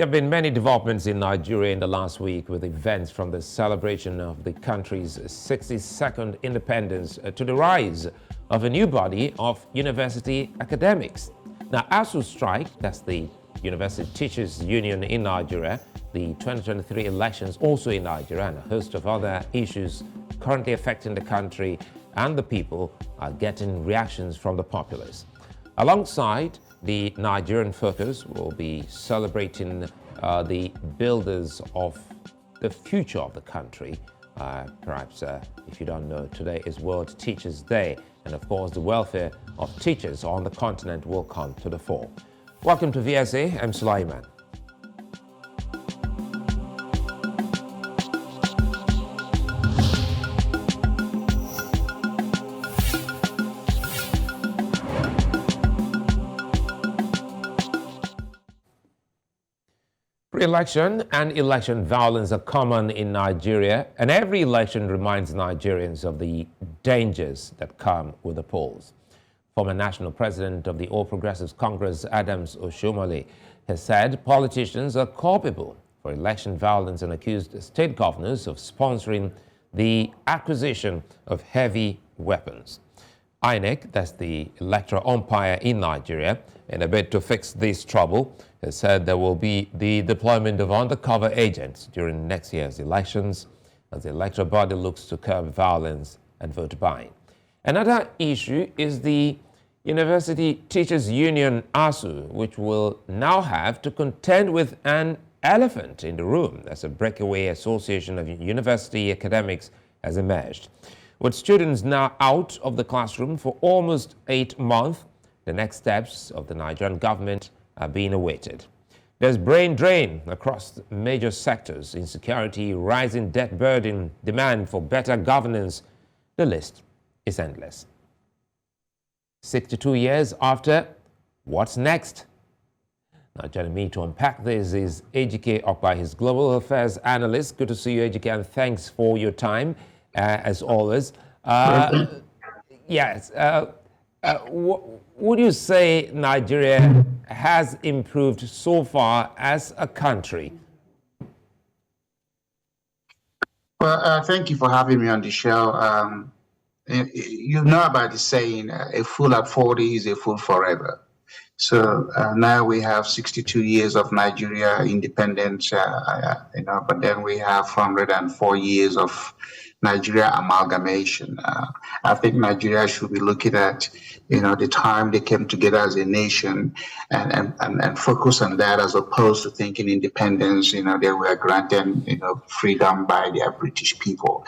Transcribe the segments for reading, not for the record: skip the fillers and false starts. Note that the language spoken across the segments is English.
There have been many developments in Nigeria in the last week, with events from the celebration of the country's 62nd independence to the rise of a new body of university academics. Now, ASUU strike, that's the University Teachers Union in Nigeria, the 2023 elections also in Nigeria, and a host of other issues currently affecting the country and the people are getting reactions from the populace. Alongside the Nigerian focus, will be celebrating the builders of the future of the country. Perhaps, if you don't know, today is World Teachers Day, and of course the welfare of teachers on the continent will come to the fore. Welcome to VSA, I'm Sulaiman. Pre-election and election violence are common in Nigeria, and every election reminds Nigerians of the dangers that come with the polls. Former National President of the All Progressives Congress, Adams Oshiomhole, has said politicians are culpable for election violence and accused state governors of sponsoring the acquisition of heavy weapons. INEC, that's the electoral umpire in Nigeria, in a bid to fix this trouble, has said there will be the deployment of undercover agents during next year's elections as the electoral body looks to curb violence and vote buying. Another issue is the University Teachers Union, ASUU, which will now have to contend with an elephant in the room as a breakaway association of university academics has emerged. With students now out of the classroom for almost 8 months, the next steps of the Nigerian government are being awaited. There's brain drain across major sectors: insecurity, rising debt burden, demand for better governance. The list is endless. 62 years after, what's next? Now, joining me to unpack this is Ejike Okpa, his Global Affairs Analyst. Good to see you, Ejike, and thanks for your time, as always. Yes. Would you say Nigeria has improved so far as a country? Well, thank you for having me on the show. You know about the saying, a fool at 40 is a fool forever. So now we have 62 years of Nigeria independence, but then we have 104 years of Nigeria amalgamation. I think Nigeria should be looking at, the time they came together as a nation and focus on that, as opposed to thinking independence, they were granted, freedom by the British people.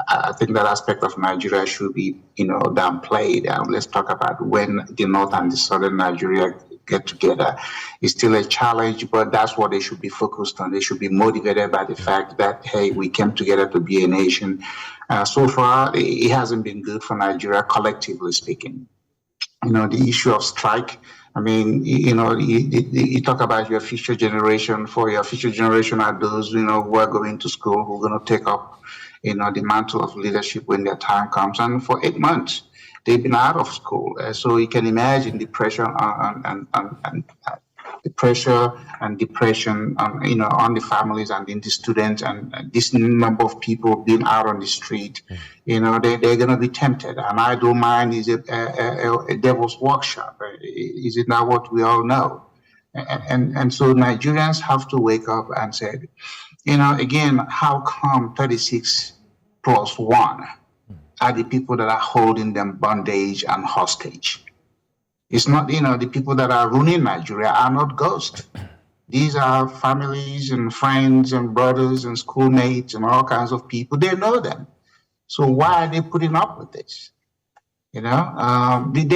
I think that aspect of Nigeria should be, downplayed. Let's talk about when the North and the Southern Nigeria get together. It's still a challenge, but that's what they should be focused on. They should be motivated by the fact that, hey, we came together to be a nation. So far, it hasn't been good for Nigeria, collectively speaking. The issue of strike, you talk about your future generation. For your future generation are those, who are going to school, who are going to take up, the mantle of leadership when their time comes. And for 8 months, they've been out of school. So you can imagine the pressure and depression, on the families and in the students, and this number of people being out on the street. They're going to be tempted. And I don't mind, is it a devil's workshop? Is it not what we all know? And so Nigerians have to wake up and say, again, how come 36 plus 1 are the people that are holding them bondage and hostage? It's not, the people that are ruining Nigeria are not ghosts. These are families and friends and brothers and schoolmates and all kinds of people. They know them. So why are they putting up with this? They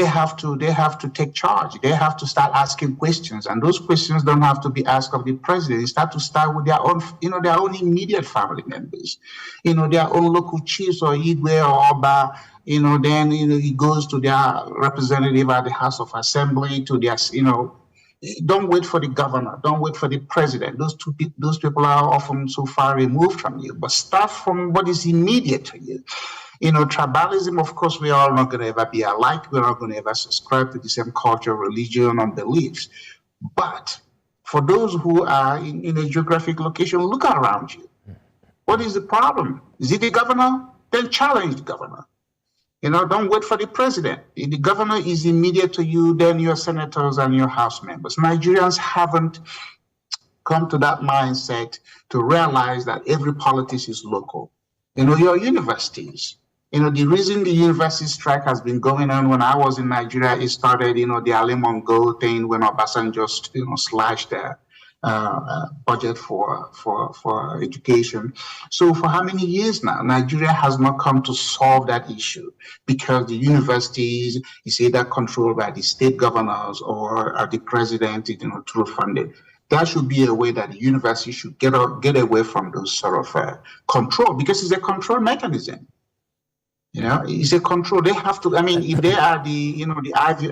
have to take charge. They have to start asking questions, and those questions don't have to be asked of the president. They start with their own, their own immediate family members, their own local chiefs or Igwe or Oba. Then it goes to their representative at the House of Assembly, to their, don't wait for the governor, don't wait for the president. Those people are often so far removed from you, but start from what is immediate to you. Tribalism, of course, we are not going to ever be alike. We're not going to ever subscribe to the same culture, religion, and beliefs. But For those who are in a geographic location, look around you. What is the problem? Is it the governor? Then challenge the governor. Don't wait for the president. If the governor is immediate to you, then your senators and your House members. Nigerians haven't come to that mindset to realize that every politics is local. Your universities. The reason the university strike has been going on when I was in Nigeria, it started, the Alimon Gold thing when Obasanjo, slashed their budget for education. So for how many years now, Nigeria has not come to solve that issue because the universities is either controlled by the state governors or the president, through funding. That should be a way that the university should get away from those sort of control, because it's a control mechanism. It's a control. They have to. I mean, if they are the ivy,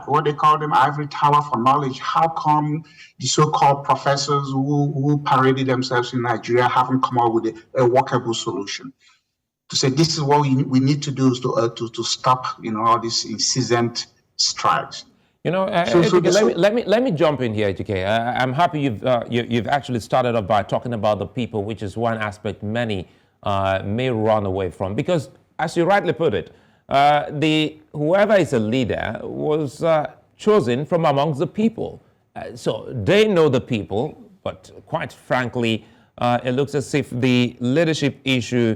what they call them, ivory tower for knowledge, how come the so-called professors who paraded themselves in Nigeria haven't come up with a workable solution to say this is what we need to do to stop all these incessant strikes? Ejike, let me jump in here, Ejike. I'm happy you've actually started off by talking about the people, which is one aspect many may run away from, because, as you rightly put it, whoever is a leader was chosen from amongst the people. So they know the people, but quite frankly, it looks as if the leadership issue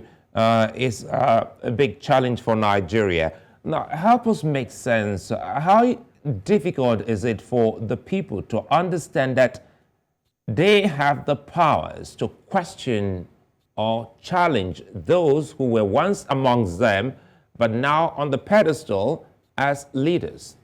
is a big challenge for Nigeria. Now, help us make sense. How difficult is it for the people to understand that they have the powers to question or challenge those who were once amongst them, but now on the pedestal as leaders?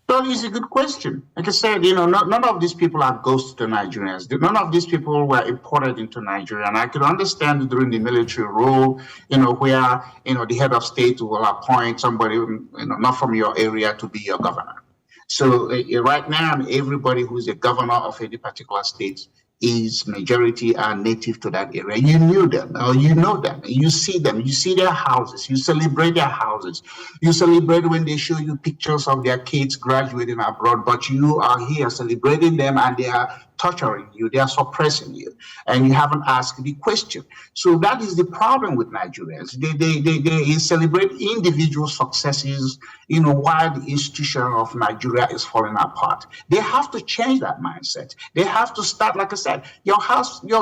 Well, it's a good question. Like I said, none of these people are ghosts to Nigerians. None of these people were imported into Nigeria. And I could understand during the military rule, where, the head of state will appoint somebody, not from your area to be your governor. So right now, everybody who is a governor of any particular state is majority are native to that area. You knew them, or you know them, you see their houses, you celebrate their houses, you celebrate when they show you pictures of their kids graduating abroad, but you are here celebrating them and they are torturing you, they are suppressing you, and you haven't asked the question. So that is the problem with Nigerians. They celebrate individual successes, while the institution of Nigeria is falling apart. They have to change that mindset. They have to start, like I said, your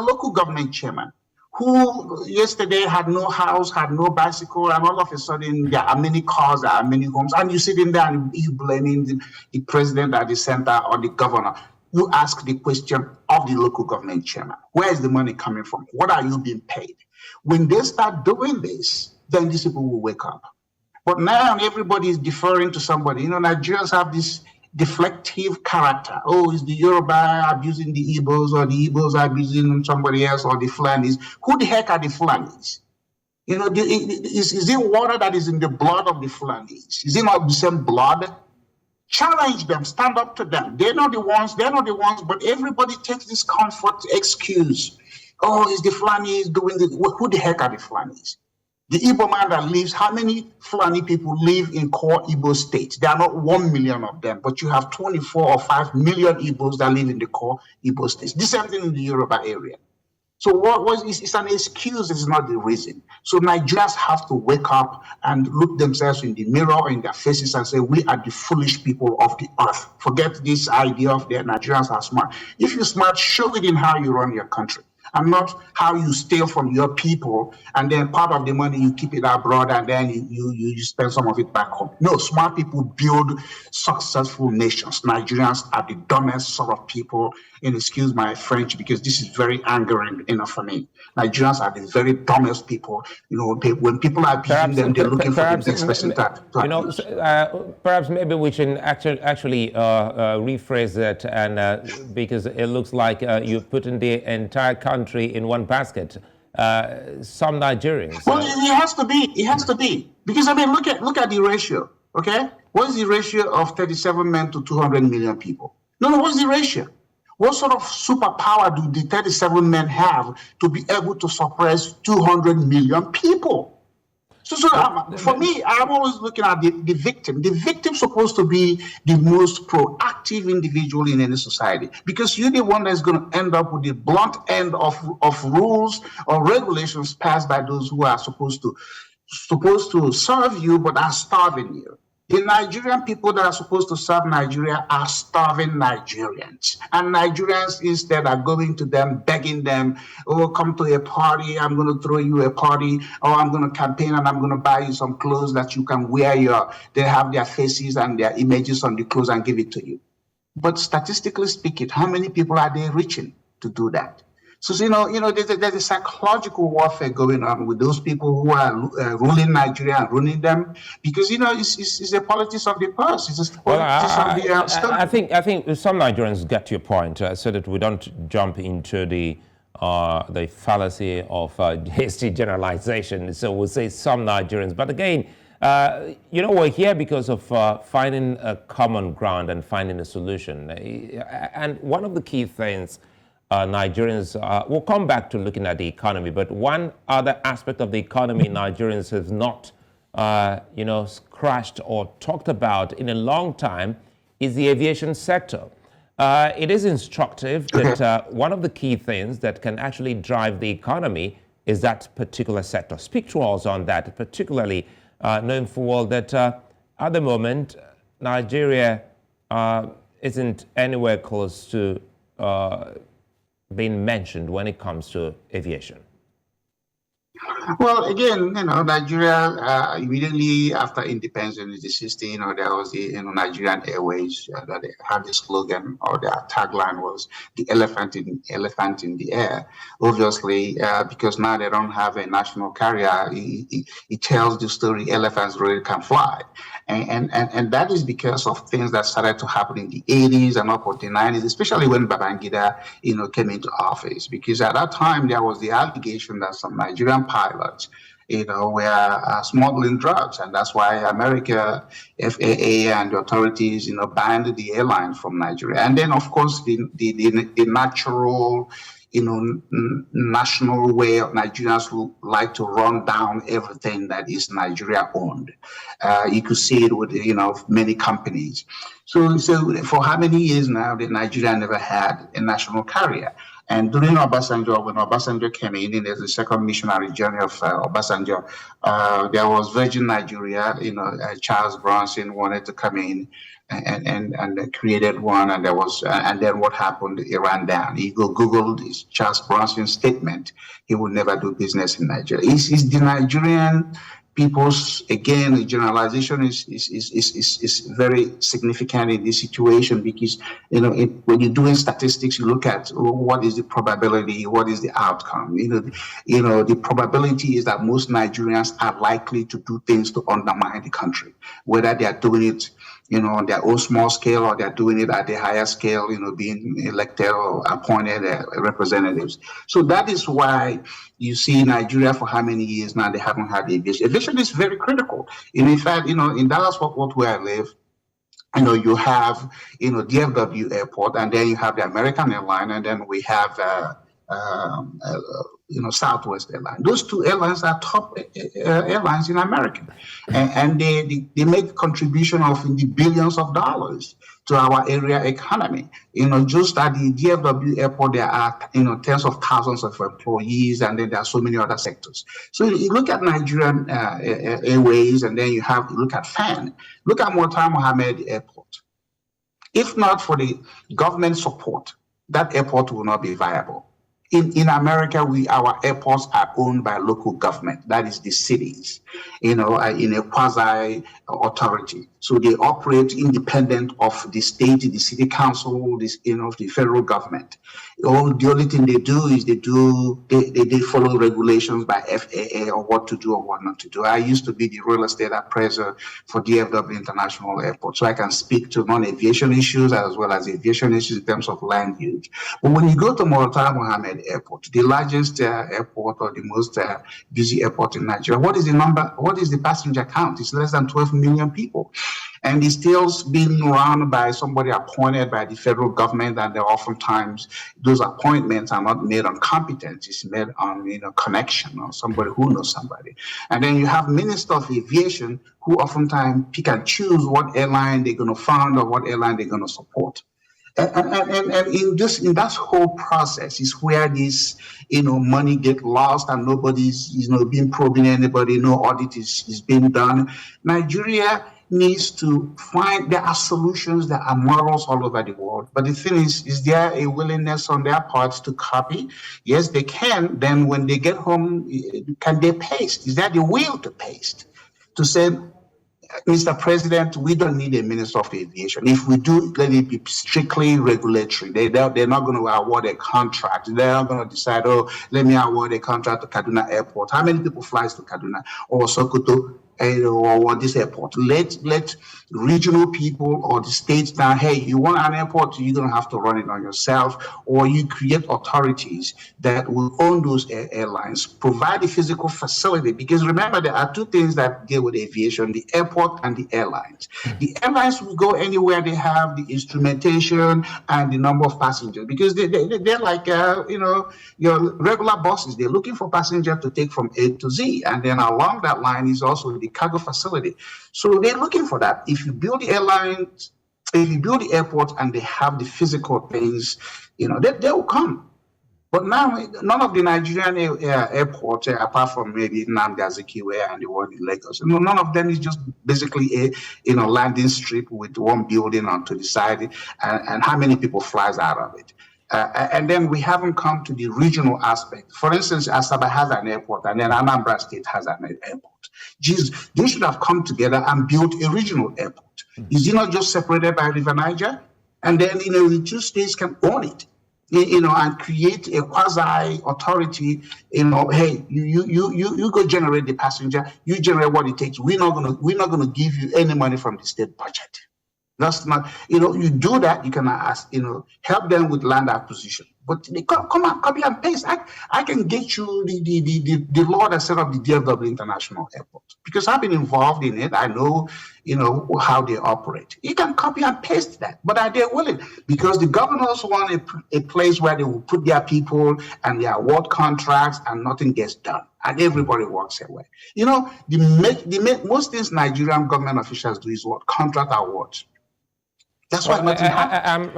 local government chairman, who yesterday had no house, had no bicycle, and all of a sudden there are many cars, there are many homes, and you sitting there and you blaming the president at the center or the governor. You ask the question of the local government chairman, where is the money coming from? What are you being paid? When they start doing this, then these people will wake up. But now everybody is deferring to somebody. Nigerians have this deflective character. Oh, is the Yoruba abusing the Igbos, or the Igbos are abusing somebody else, or the Fulanis? Who the heck are the Fulanis? Is it water that is in the blood of the Fulanis? Is it not the same blood? Challenge them, stand up to them. They're not the ones, but everybody takes this comfort excuse. Oh, is the Fulanis doing this? Who the heck are the Fulanis? The Igbo man that lives, how many Fulani people live in core Igbo states? There are not 1 million of them, but you have 24 or 5 million Igbos that live in the core Igbo states. The same thing in the Yoruba area. So it's an excuse, it's not the reason. So Nigerians have to wake up and look themselves in the mirror, in their faces, and say, we are the foolish people of the earth. Forget this idea of the Nigerians are smart. If you're smart, show it in how you run your country, and not how you steal from your people, and then part of the money you keep it abroad, and then you spend some of it back home. No, smart people build successful nations. Nigerians are the dumbest sort of people, and excuse my French, because this is very angering for me. Nigerians are the very dumbest people. When people are abusing them, they're looking for the next person to perhaps maybe we should actually rephrase it, and because it looks like you're putting the entire country in one basket. Some Nigerians. Well, it has to be. It has to be, because look at the ratio. Okay, what's the ratio of 37 men to 200 million people? No, what's the ratio? What sort of superpower do the 37 men have to be able to suppress 200 million people? For me, I'm always looking at the victim. The victim is supposed to be the most proactive individual in any society, because you're the one that's going to end up with the blunt end of rules or regulations passed by those who are supposed to serve you but are starving you. The Nigerian people that are supposed to serve Nigeria are starving Nigerians. And Nigerians instead are going to them, begging them, oh, come to a party, I'm going to throw you a party, or I'm going to campaign and I'm going to buy you some clothes that you can wear. They have their faces and their images on the clothes and give it to you. But statistically speaking, how many people are they reaching to do that? So, there's a psychological warfare going on with those people who are ruling Nigeria and ruling them, because, it's the politics of the purse. It's the politics of the stomach. I think some Nigerians get your point, so that we don't jump into the fallacy of hasty generalization. So we'll say some Nigerians. But again, we're here because of finding a common ground and finding a solution. And one of the key things Nigerians, we'll come back to looking at the economy, but one other aspect of the economy Nigerians have not, scratched or talked about in a long time is the aviation sector. It is instructive that one of the key things that can actually drive the economy is that particular sector. Speak to us on that, particularly knowing full well that at the moment, Nigeria isn't anywhere close to being mentioned when it comes to aviation. Well, again, Nigeria, immediately after independence in the 60s, there was the Nigerian Airways that they had the slogan, or their tagline was the elephant in the air. Obviously, because now they don't have a national carrier, it tells the story elephants really can fly. And that is because of things that started to happen in the 80s and up to the 90s, especially when Babangida, came into office. Because at that time, there was the allegation that some Nigerian pilots, were smuggling drugs. And that's why America, FAA, and the authorities, banned the airline from Nigeria. And then, of course, the natural, national way of Nigerians who like to run down everything that is Nigeria owned. You could see it with, many companies. So for how many years now that Nigeria never had a national carrier? And during Obasanjo, when Obasanjo came in the second missionary journey of Obasanjo, there was Virgin Nigeria. Charles Bronson wanted to come in and created one, and and then what happened? It ran down. You go Google this Charles Bronson statement. He would never do business in Nigeria. It's the Nigerian people's, again, the generalization is very significant in this situation, because when you're doing statistics, you look at what is the probability, what is the outcome. The probability is that most Nigerians are likely to do things to undermine the country, whether they are doing it on their own small scale, or they're doing it at the higher scale, being elected or appointed representatives. So that is why you see Nigeria for how many years now they haven't had aviation. Aviation is very critical. In fact, in Dallas, where I live, you have, DFW Airport, and then you have the American airline, and then we have Southwest Airlines. Those two airlines are top airlines in America, and they make contribution of in the billions of dollars to our area economy. Just at the DFW airport, there are tens of thousands of employees, and then there are so many other sectors. So you look at Nigerian Airways, and then you look at FAN. Look at Murtala Mohammed Airport. If not for the government support, that airport will not be viable. In America, our airports are owned by local government, that is the cities, in a quasi authority. So they operate independent of the state, the city council, the federal government. The only thing they do is they follow regulations by FAA on what to do or what not to do. I used to be the real estate appraiser for DFW International Airport, so I can speak to non-aviation issues as well as aviation issues in terms of land use. But when you go to Murtala Mohammed Airport, the largest airport or the most busy airport in Nigeria, what is the passenger count? It's less than 12 million people. And it's still being run by somebody appointed by the federal government, and oftentimes those appointments are not made on competence, it's made on connection or somebody who knows somebody. And then you have Minister of Aviation who oftentimes pick and choose what airline they're going to fund or what airline they're going to support. And in that whole process is where this money get lost and nobody's being probing anybody, no audit is being done. Nigeria needs to find, there are solutions, there are models all over the world, but the thing is there a willingness on their part to copy? Yes, they can. Then when they get home, can they paste? Is there the will to paste, to say, Mr. President, we don't need a Minister of Aviation. If we do, let it be strictly regulatory. They're not going to award a contract. They're not going to decide, oh, let me award a contract to Kaduna Airport. How many people flies to Kaduna or Sokoto or this airport? Let regional people or the states now, hey, you want an airport, you're going to have to run it on yourself, or you create authorities that will own those airlines, provide the physical facility. Because remember, there are two things that deal with aviation, the airport and the airlines. The airlines will go anywhere they have the instrumentation and the number of passengers, because they're like, your regular buses. They're looking for passengers to take from A to Z. And then along that line is also the cargo facility. So they're looking for that. If you build the airlines, if you build the airport and they have the physical things, they will come. But now, none of the Nigerian airports, apart from maybe Nnamdi Azikiwe and the one in Lagos, none of them is just basically a landing strip with one building onto the side, and how many people flies out of it. And then we haven't come to the regional aspect. For instance, Asaba has an airport, and then Anambra State has an airport. Geez, they should have come together and built a regional airport. Is it not just separated by River Niger? And then, the two states can own it, and create a quasi authority. Hey, you go generate the passenger, you generate what it takes. We're not gonna give you any money from the state budget. That's not, you do that, you can ask, help them with land acquisition. But they come and copy and paste. I can get you the law that set up the DFW International Airport, because I've been involved in it. I know, how they operate. You can copy and paste that, but are they willing? Because the governors want a place where they will put their people and their award contracts and nothing gets done, and everybody walks away. Most things Nigerian government officials do is what? Contract awards. That's why nothing happens.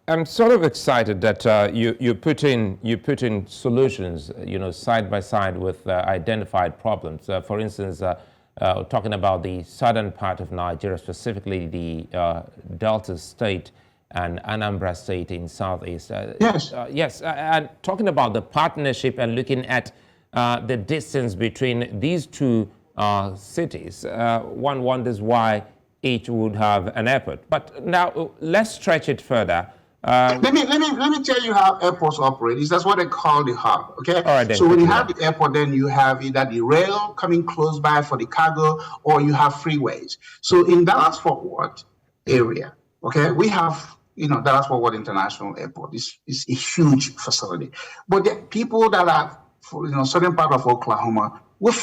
I'm sort of excited that you put in solutions, side by side with identified problems. For instance, talking about the southern part of Nigeria, specifically the Delta State and Anambra State in Southeast. Yes. And talking about the partnership and looking at the distance between these two cities, one wonders why each would have an airport. But now let's stretch it further. Let me tell you how airports operate. That's what they call the hub. Okay. All right, so when you have the airport, then you have either the rail coming close by for the cargo, or you have freeways. So in Dallas-Fort Worth area, okay, we have Dallas-Fort Worth International Airport. Is a huge facility, but the people that are southern part of Oklahoma will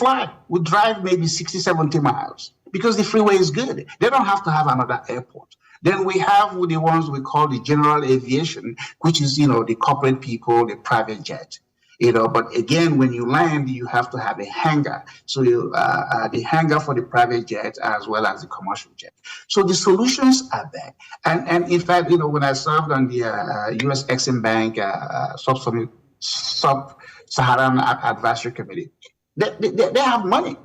drive maybe 60, 70 miles because the freeway is good. They don't have to have another airport. Then we have the ones we call the general aviation, which is, the corporate people, the private jet. But again, when you land, you have to have a hangar. So the hangar for the private jet as well as the commercial jet. So the solutions are there. And in fact, when I served on the U.S. Exim Bank Sub-Saharan Advisory Committee, they have money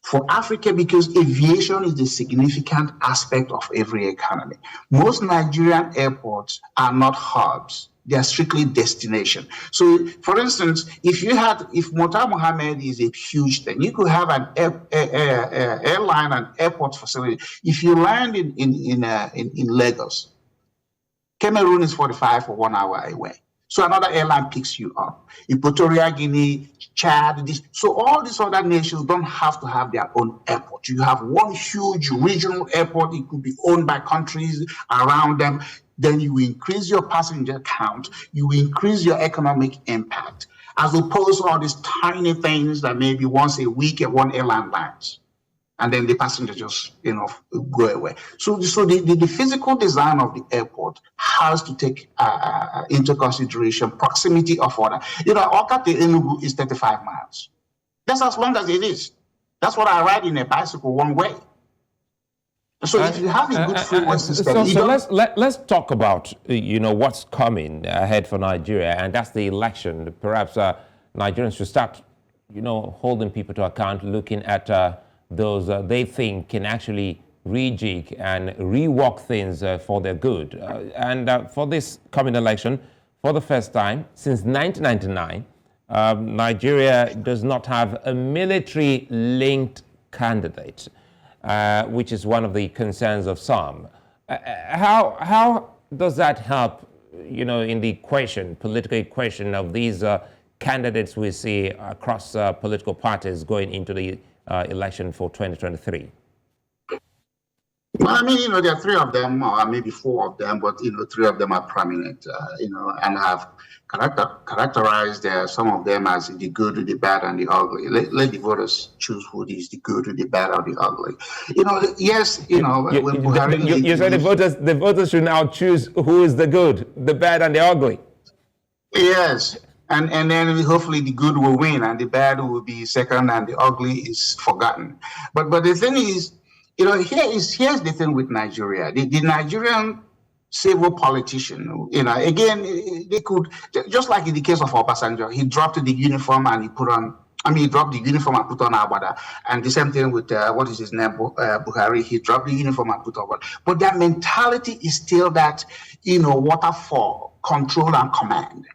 for Africa, because aviation is a significant aspect of every economy. Most Nigerian airports are not hubs. They are strictly destination. So, for instance, if Mota Mohammed is a huge thing, you could have an airline and airport facility. If you land in Lagos, Cameroon is 45 or 1 hour away. So another airline picks you up. Equatorial Guinea, Chad, so all these other nations don't have to have their own airport. You have one huge regional airport. It could be owned by countries around them. Then you increase your passenger count. You increase your economic impact, as opposed to all these tiny things that maybe once a week at one airline lands. and then the passenger just, go away. So the physical design of the airport has to take into consideration proximity of order. Okpa to Enugu is 35 miles. That's as long as it is. That's what I ride in a bicycle one way. So if you have a good freeway system, let's talk about what's coming ahead for Nigeria, and that's the election. Perhaps Nigerians should start holding people to account, looking at those they think can actually rejig and rework things for their good. And for this coming election, for the first time since 1999, Nigeria does not have a military-linked candidate, which is one of the concerns of some. How does that help, in the political equation of these candidates we see across political parties going into the election for 2023? Well, I mean, there are three of them, or maybe four of them, but, three of them are prominent, and have characterized some of them as the good, the bad, and the ugly. Let the voters choose who is the good, the bad, or the ugly. Yes, when Buhari... You said the voters should now choose who is the good, the bad, and the ugly. Yes. And then hopefully the good will win and the bad will be second and the ugly is forgotten. But the thing is, here's the thing with Nigeria. The Nigerian civil politician, again, they could, just like in the case of Obasanjo, he dropped the uniform and he dropped the uniform and put on Agbada. And the same thing with, what is his name, Buhari, he dropped the uniform and put on Agbada. But their mentality is still that, waterfall, control and command.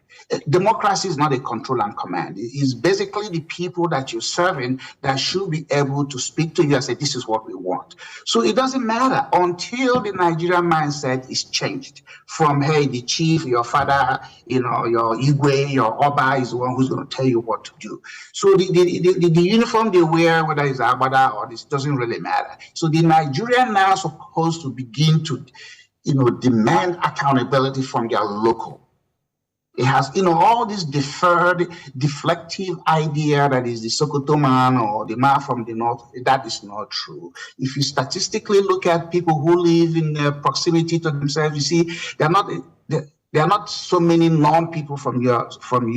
Democracy is not a control and command. It's basically the people that you're serving that should be able to speak to you and say, this is what we want. So it doesn't matter until the Nigerian mindset is changed from, hey, the chief, your father, your Igwe, your Oba is the one who's going to tell you what to do. So the uniform they wear, whether it's Agbada or this, doesn't really matter. So the Nigerian now is supposed to begin to, demand accountability from their local. It has, all this deferred, deflective idea that is the Sokoto man or the man from the north. That is not true. If you statistically look at people who live in proximity to themselves, you see, there are not so many non-people from your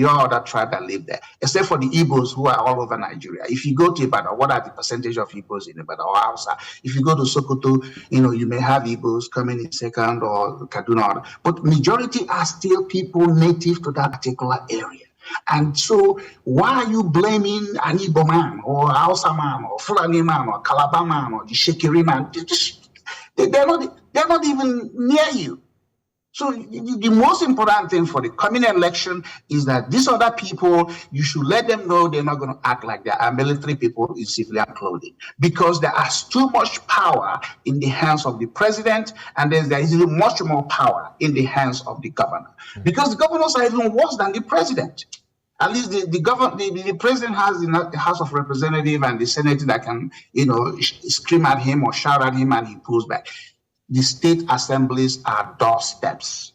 other tribe that live there, except for the Igbos who are all over Nigeria. If you go to Ibadan, what are the percentage of Igbos in Ibadan or Hausa? If you go to Sokoto, you may have Igbos coming in second or Kaduna, but majority are still people native to that particular area. And so why are you blaming an Igbo man or Hausa man or Fulani man or Calabar man or the Shekiri man? They're not even near you. So the most important thing for the coming election is that these other people, you should let them know they're not going to act like they are military people in civilian clothing, because there is too much power in the hands of the president, and then there is even much more power in the hands of the governor, because the governors are even worse than the president. At least the president has the House of Representatives and the Senate that can, scream at him or shout at him and he pulls back. The state assemblies are doorsteps,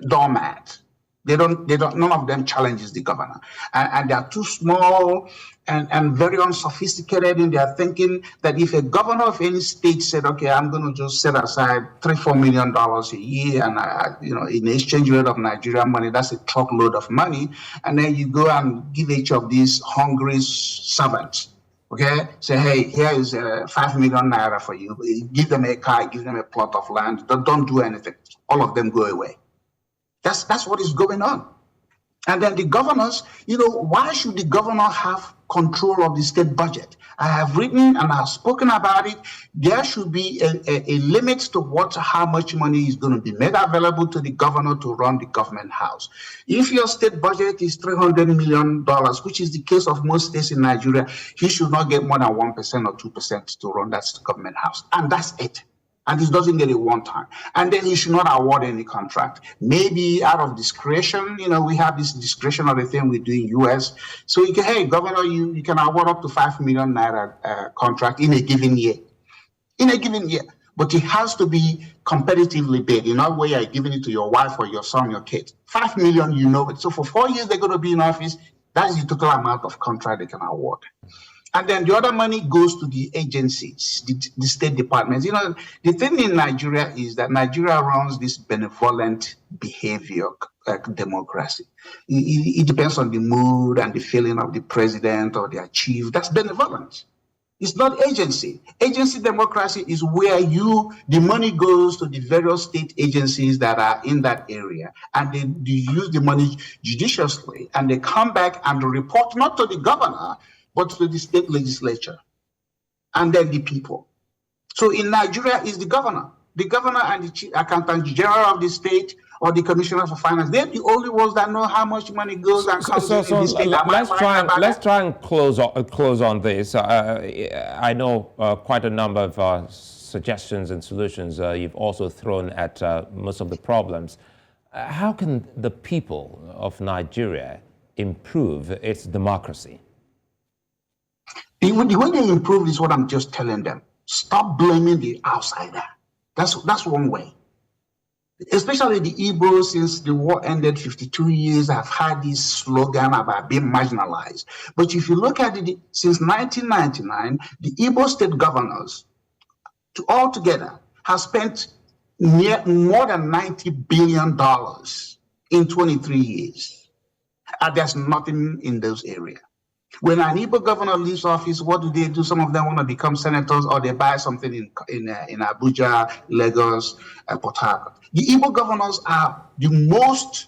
doormat. None of them challenges the governor. And they are too small and very unsophisticated in their thinking that if a governor of any state said, okay, I'm going to just set aside $3-4 million a year and, in exchange rate of Nigerian money, that's a truckload of money. And then you go and give each of these hungry servants, okay, say, hey, here is 5 million naira for you. Give them a car, give them a plot of land. Don't do anything. All of them go away. That's what is going on. And then the governors, why should the governor have control of the state budget? I have written and I have spoken about it. There should be a limit to how much money is going to be made available to the governor to run the government house. If your state budget is $300 million, which is the case of most states in Nigeria, he should not get more than 1% or 2% to run that government house. And that's it. And he doesn't get it one time. And then he should not award any contract. Maybe out of discretion, we have this discretionary thing we do in US. So you can, hey, governor, you can award up to 5 million naira contract in a given year. In a given year. But it has to be competitively bid. In no way you're giving it to your wife or your son, your kid. 5 million, So for 4 years they're going to be in office. That is the total amount of contract they can award. And then the other money goes to the agencies, the state departments. You know, the thing in Nigeria is that Nigeria runs this benevolent behavior democracy. It depends on the mood and the feeling of the president or their chief. That's benevolent. It's not agency. Agency democracy is where the money goes to the various state agencies that are in that area, and they use the money judiciously, and they come back and report not to the governor, but to the state legislature, and then the people. So in Nigeria, is the governor and the chief accountant general of the state or the commissioner for finance. They're the only ones that know how much money goes and comes in the state. Let's try and close on this. I know quite a number of suggestions and solutions you've also thrown at most of the problems. How can the people of Nigeria improve its democracy? The way they improve is what I'm just telling them. Stop blaming the outsider. That's one way. Especially the Igbos, since the war ended 52 years, have had this slogan about being marginalized. But if you look at it, since 1999, the Igbo state governors altogether have spent more than $90 billion in 23 years. And there's nothing in those areas. When an Igbo governor leaves office, what do? Some of them want to become senators, or they buy something in Abuja, Lagos, Port Harcourt. The Igbo governors are the most,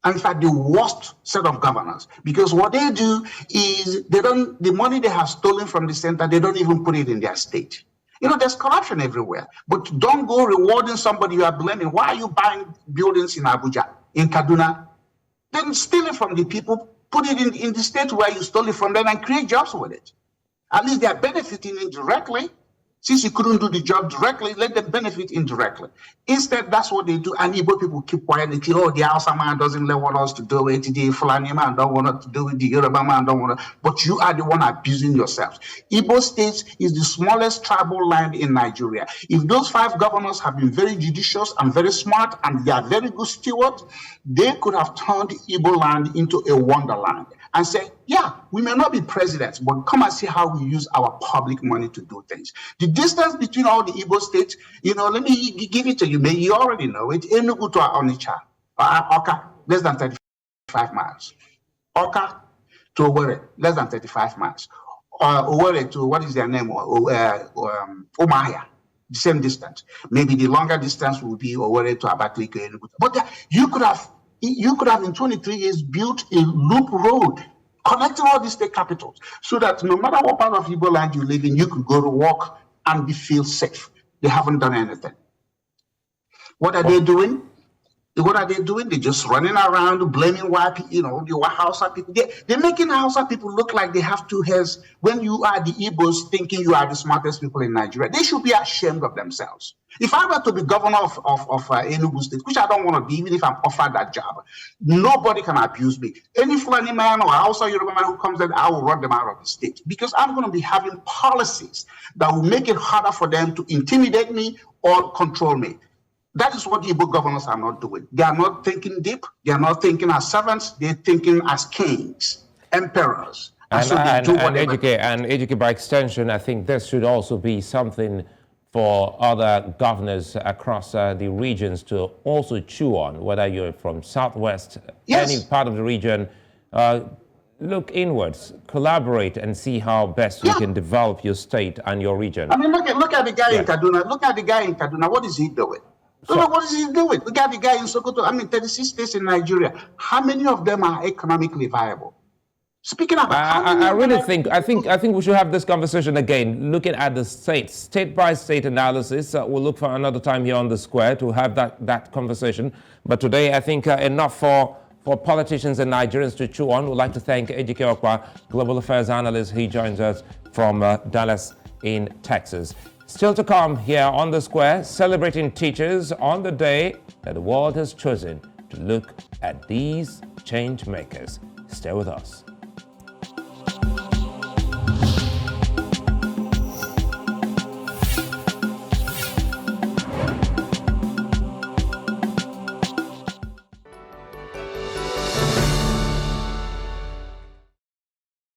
in fact, the worst set of governors, because what they do is the money they have stolen from the center, they don't even put it in their state. You know, there's corruption everywhere, but don't go rewarding somebody you are blaming. Why are you buying buildings in Abuja, in Kaduna? Then steal it from the people. Put it in the state where you stole it from them and create jobs with it. At least they are benefiting indirectly. Since you couldn't do the job directly, let them benefit indirectly. Instead, that's what they do. And Igbo people keep quiet. They say, oh, the Hausa man doesn't want us to do it. The Fulani man don't want us to do it. The Yoruba man don't want to. But you are the one abusing yourselves. Igbo State is the smallest tribal land in Nigeria. If those 5 governors have been very judicious and very smart, and they are very good stewards, they could have turned Igbo land into a wonderland and say, yeah, we may not be presidents, but come and see how we use our public money to do things. The distance between all the Igbo states, you know, let me give it to you. You already know it. Enugu to Onitsha, Okpa, less than 35 miles. Okpa to Owerri, less than 35 miles. Owerri to, what is their name? Umuahia, the same distance. Maybe the longer distance will be Owerri to Abakaliki, Enugu. But you could have in 23 years built a loop road connecting all these state capitals, so that no matter what part of Igbo land you live in, you could go to work and feel safe. They haven't done anything. What are they doing? They're just running around blaming white people, you know, the Hausa people. They're making Hausa people look like they have 2 heads when you are the Igbos thinking you are the smartest people in Nigeria. They should be ashamed of themselves. If I were to be governor of Enugu State, which I don't want to be, even if I'm offered that job, nobody can abuse me. Any Fulani man or Hausa Yoruba man who comes in, I will run them out of the state, because I'm going to be having policies that will make it harder for them to intimidate me or control me. That is what Igbo governors are not doing. They are not thinking deep. They are not thinking as servants. They're thinking as kings, emperors. And Ejike, by extension, I think this should also be something for other governors across the regions to also chew on, whether you're from Southwest, yes, any part of the region. Look inwards, collaborate, and see how best you can develop your state and your region. I mean, look at the guy in Kaduna. Look at the guy in Kaduna. What is he doing? What is he doing? Look at the guy in Sokoto. I mean, 36 states in Nigeria. How many of them are economically viable? Speaking of, I think we should have this conversation again, looking at the state-by-state analysis. We'll look for another time here on the square to have that conversation. But today, I think enough for politicians and Nigerians to chew on. We'd like to thank Ejike Okpa, Global Affairs Analyst. He joins us from Dallas in Texas. Still to come here on the square, celebrating teachers on the day that the world has chosen to look at these change makers. Stay with us.